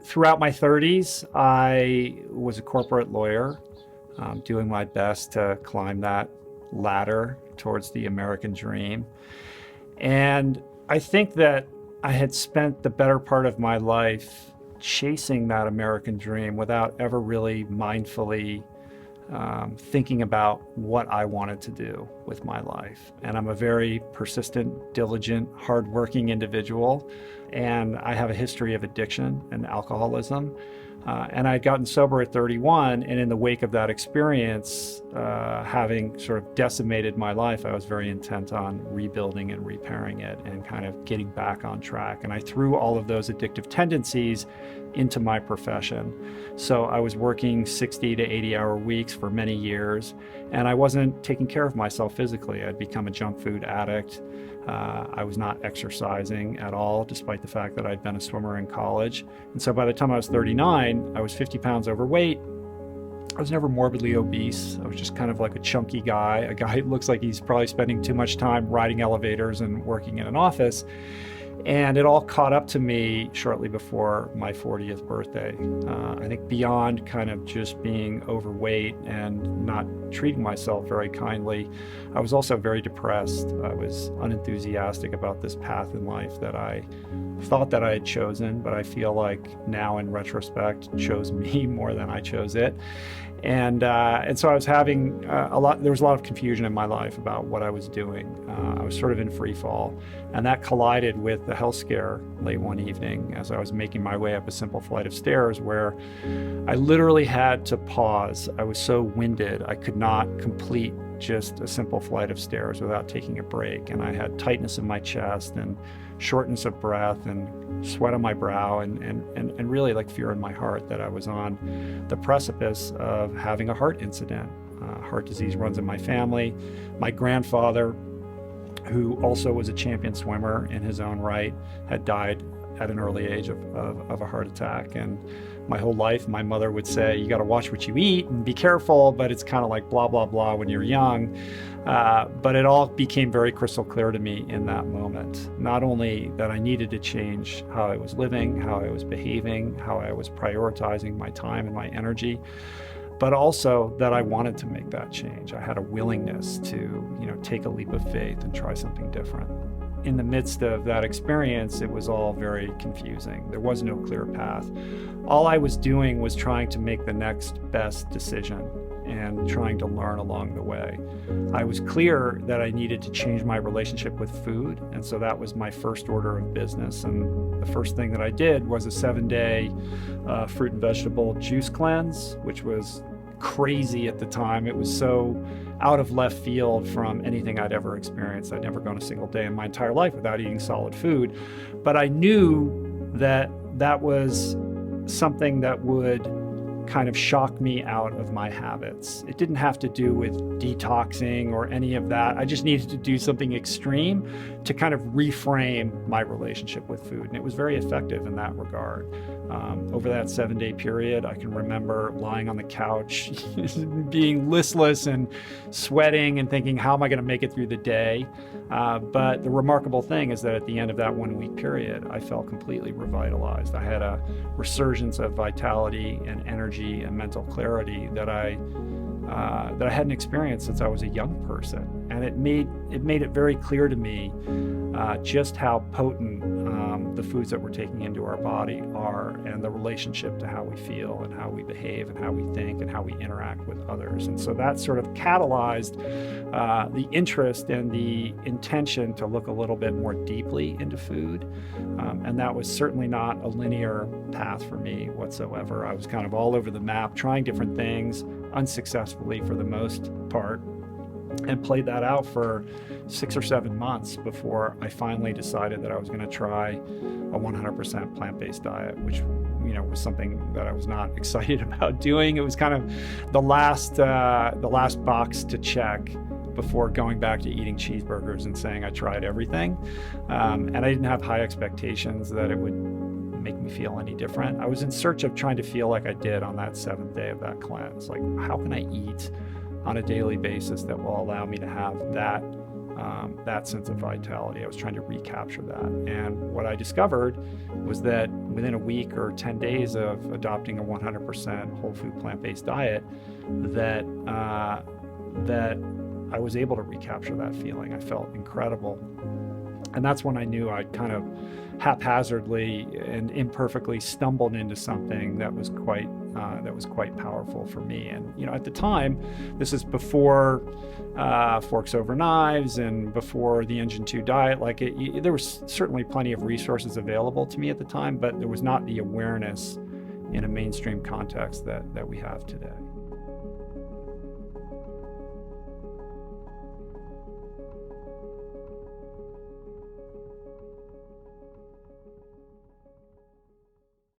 throughout my 30s, I was a corporate lawyer, doing my best to climb that ladder towards the American dream. And I think that I had spent the better part of my life chasing that American dream without ever really mindfully thinking about what I wanted to do with my life. And I'm a very persistent, diligent, hardworking individual. And I have a history of addiction and alcoholism. And I had gotten sober at 31. And in the wake of that experience, having sort of decimated my life, I was very intent on rebuilding and repairing it and kind of getting back on track. And I threw all of those addictive tendencies into my profession. So I was working 60 to 80-hour weeks for many years, and I wasn't taking care of myself physically. I'd become a junk food addict. I was not exercising at all, despite the fact that I'd been a swimmer in college. And so by the time I was 39, I was 50 pounds overweight. I was never morbidly obese. I was just kind of like a chunky guy, a guy who looks like he's probably spending too much time riding elevators and working in an office. And it all caught up to me shortly before my 40th birthday. I think beyond kind of just being overweight and not treating myself very kindly, I was also very depressed. I was unenthusiastic about this path in life that I thought that I had chosen, but I feel like now in retrospect chose me more than I chose it. And so I was having there was a lot of confusion in my life about what I was doing. I was sort of in free fall, and that collided with the health scare late one evening as I was making my way up a simple flight of stairs where I literally had to pause. I was so winded, I could not complete just a simple flight of stairs without taking a break. And I had tightness in my chest and shortness of breath and sweat on my brow and really like fear in my heart that I was on the precipice of having a heart incident. Heart disease runs in my family. My grandfather, who also was a champion swimmer in his own right, had died at an early age of a heart attack. And my whole life, my mother would say, you got to watch what you eat and be careful, but it's kind of like blah, blah, blah when you're young. But it all became very crystal clear to me in that moment. Not only that I needed to change how I was living, how I was behaving, how I was prioritizing my time and my energy, but also that I wanted to make that change. I had a willingness to, take a leap of faith and try something different. In the midst of that experience, it was all very confusing. There was no clear path. All I was doing was trying to make the next best decision and trying to learn along the way. I was clear that I needed to change my relationship with food, and so that was my first order of business. And the first thing that I did was a 7-day fruit and vegetable juice cleanse, which was crazy at the time. It was so out of left field from anything I'd ever experienced. I'd never gone a single day in my entire life without eating solid food. But I knew that that was something that would kind of shock me out of my habits. It didn't have to do with detoxing or any of that. I just needed to do something extreme to kind of reframe my relationship with food. And it was very effective in that regard. Over that 7-day period, I can remember lying on the couch, being listless and sweating and thinking, how am I going to make it through the day? But the remarkable thing is that at the end of that 1-week period, I felt completely revitalized. I had a resurgence of vitality and energy and mental clarity that I hadn't experienced since I was a young person. And it made it very clear to me just how potent the foods that we're taking into our body are, and the relationship to how we feel and how we behave and how we think and how we interact with others. And so that sort of catalyzed the interest and the intention to look a little bit more deeply into food. And that was certainly not a linear path for me whatsoever. I was kind of all over the map, trying different things, unsuccessfully for the most part, and played that out for 6 or 7 months before I finally decided that I was going to try a 100% plant-based diet, which was something that I was not excited about doing. It was kind of the last box to check before going back to eating cheeseburgers and saying I tried everything. And I didn't have high expectations that it would make me feel any different. I was in search of trying to feel like I did on that 7th day of that cleanse. Like, how can I eat on a daily basis that will allow me to have that that sense of vitality. I was trying to recapture that. And what I discovered was that within a week or 10 days of adopting a 100% whole food plant-based diet, that I was able to recapture that feeling. I felt incredible. And that's when I knew I'd kind of haphazardly and imperfectly stumbled into something that was quite powerful for me. And at the time, this is before Forks Over Knives and before the Engine 2 diet. There was certainly plenty of resources available to me at the time, but there was not the awareness in a mainstream context that we have today.